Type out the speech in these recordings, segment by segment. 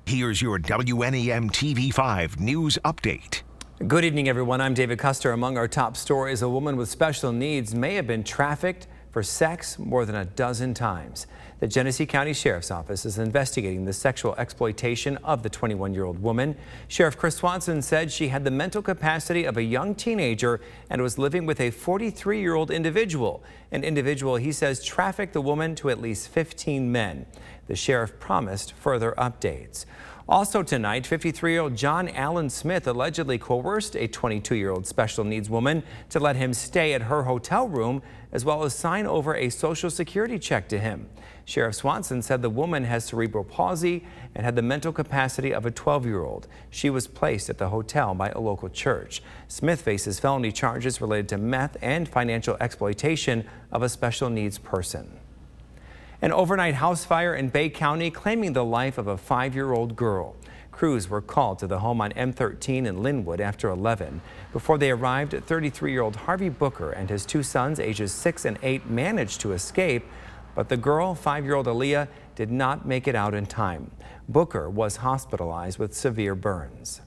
Here's your WNEM TV5 news update. Good evening, everyone. I'm David Custer. Among our top stories, a woman with special needs may have been trafficked for sex more than a dozen times. The Genesee County Sheriff's Office is investigating the sexual exploitation of the 21-year-old woman. Sheriff Chris Swanson said she had the mental capacity of a young teenager and was living with a 43-year-old individual. An individual, he says, trafficked the woman to at least 15 men. The sheriff promised further updates. Also tonight, 53-year-old John Allen Smith allegedly coerced a 22-year-old special needs woman to let him stay at her hotel room, as well as sign over a Social Security check to him. Sheriff Swanson said the woman has cerebral palsy and had the mental capacity of a 12-year-old. She was placed at the hotel by a local church. Smith faces felony charges related to meth and financial exploitation of a special needs person. An overnight house fire in Bay County claiming the life of a 5-year-old girl. Crews were called to the home on M13 in Linwood after 11. Before they arrived, 33-year-old Harvey Booker and his two sons, ages 6 and 8, managed to escape, but the girl, 5-year-old Aaliyah, did not make it out in time. Booker was hospitalized with severe burns.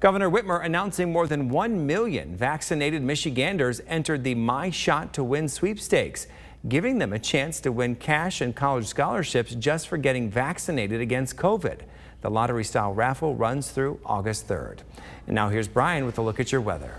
Governor Whitmer announcing more than 1 million vaccinated Michiganders entered the My Shot to Win sweepstakes, giving them a chance to win cash and college scholarships just for getting vaccinated against COVID. The lottery-style raffle runs through August 3rd. And now here's Brian with a look at your weather.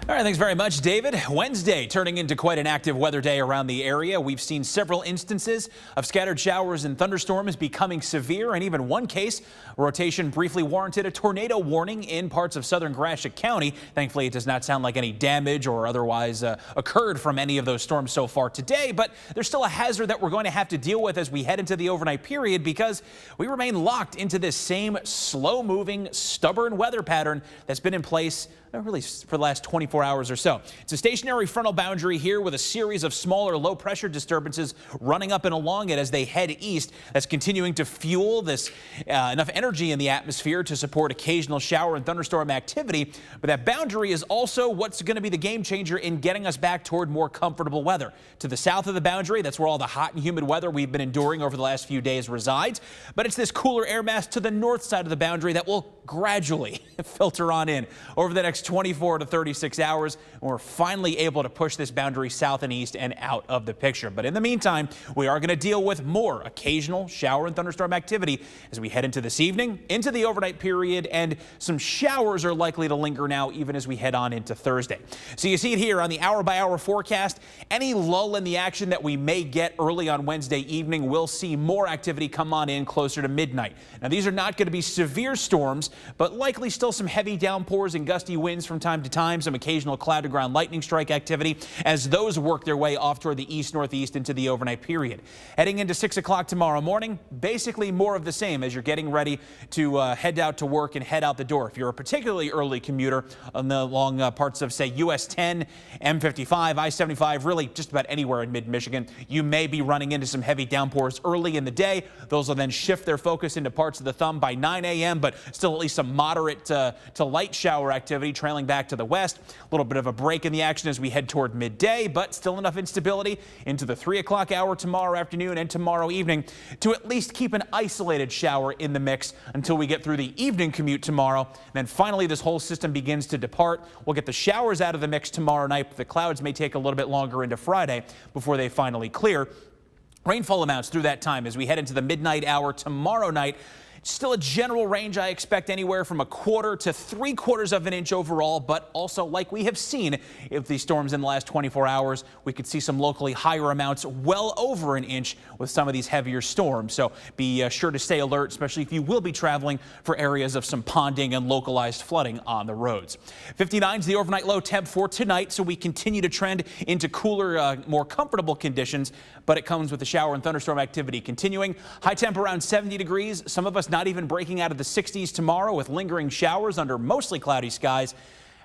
All right, thanks very much, David. Wednesday turning into quite an active weather day around the area. We've seen several instances of scattered showers and thunderstorms becoming severe, and even one case, rotation briefly warranted a tornado warning in parts of southern Gratiot County. Thankfully, it does not sound like any damage or otherwise occurred from any of those storms so far today, but there's still a hazard that we're going to have to deal with as we head into the overnight period because we remain locked into this same slow-moving, stubborn weather pattern that's been in place really for the last 24 hours or so. It's a stationary frontal boundary here with a series of smaller low pressure disturbances running up and along it as they head east. That's continuing to fuel this enough energy in the atmosphere to support occasional shower and thunderstorm activity. But that boundary is also what's going to be the game changer in getting us back toward more comfortable weather. To the south of the boundary, that's where all the hot and humid weather we've been enduring over the last few days resides. But it's this cooler air mass to the north side of the boundary that will gradually filter on in over the next 24 to 36 hours. And we're finally able to push this boundary south and east and out of the picture. But in the meantime, we are going to deal with more occasional shower and thunderstorm activity as we head into this evening, into the overnight period, and some showers are likely to linger now even as we head on into Thursday. So you see it here on the hour-by-hour forecast. Any lull in the action that we may get early on Wednesday evening, we'll see more activity come on in closer to midnight. Now, these are not going to be severe storms, but likely still some heavy downpours and gusty winds from time to time, some occasional cloud-to-ground lightning strike activity as those work their way off toward the east-northeast into the overnight period. Heading into 6 o'clock tomorrow morning, basically more of the same as you're getting ready to head out to work and head out the door. If you're a particularly early commuter on the long parts of, say, US 10, M55, I-75, really just about anywhere in mid-Michigan, you may be running into some heavy downpours early in the day. Those will then shift their focus into parts of the thumb by 9 a.m., but still at least some moderate to light shower activity trailing back to the west. A little bit of a break in the action as we head toward midday, but still enough instability into the 3 o'clock hour tomorrow afternoon and tomorrow evening to at least keep an isolated shower in the mix until we get through the evening commute tomorrow. And then finally, this whole system begins to depart. We'll get the showers out of the mix tomorrow night, but the clouds may take a little bit longer into Friday before they finally clear. Rainfall amounts through that time as we head into the midnight hour tomorrow night. Still a general range. I expect anywhere from 1/4 to 3/4 of an inch overall, but also like we have seen if these storms in the last 24 hours, we could see some locally higher amounts well over an inch with some of these heavier storms. So be sure to stay alert, especially if you will be traveling for areas of some ponding and localized flooding on the roads. 59 is the overnight low temp for tonight, so we continue to trend into cooler, more comfortable conditions, but it comes with the shower and thunderstorm activity continuing. High temp around 70 degrees. Some of us not even breaking out of the 60s tomorrow with lingering showers under mostly cloudy skies.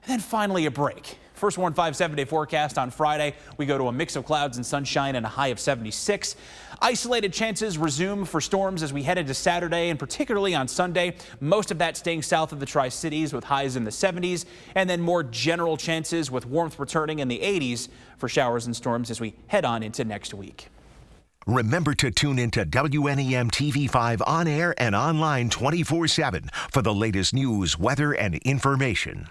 And then finally a break. First warn 5 7-day forecast on Friday. We go to a mix of clouds and sunshine and a high of 76. Isolated chances resume for storms as we head into Saturday and particularly on Sunday. Most of that staying south of the Tri-Cities with highs in the 70s, and then more general chances with warmth returning in the 80s for showers and storms as we head on into next week. Remember to tune into WNEM TV5 on air and online 24/7 for the latest news, weather, and information.